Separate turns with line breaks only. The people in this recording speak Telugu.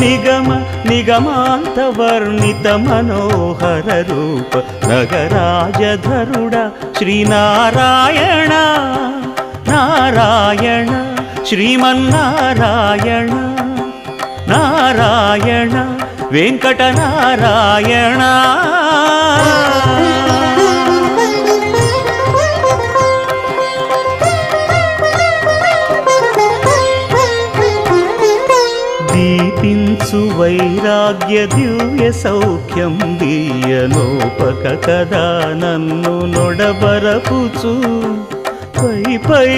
నిగమ నిగమాంత వర్ణిత మనోహర రూప నగరాజధరుడ శ్రీనారాయణ నారాయణ శ్రీమన్నారాయణ నారాయణ వెంకటనారాయణ. దీపించు వైరాగ్య దివ్య సౌఖ్యం దీయలోపక కదా నన్ను నొడబరపుచు పై పై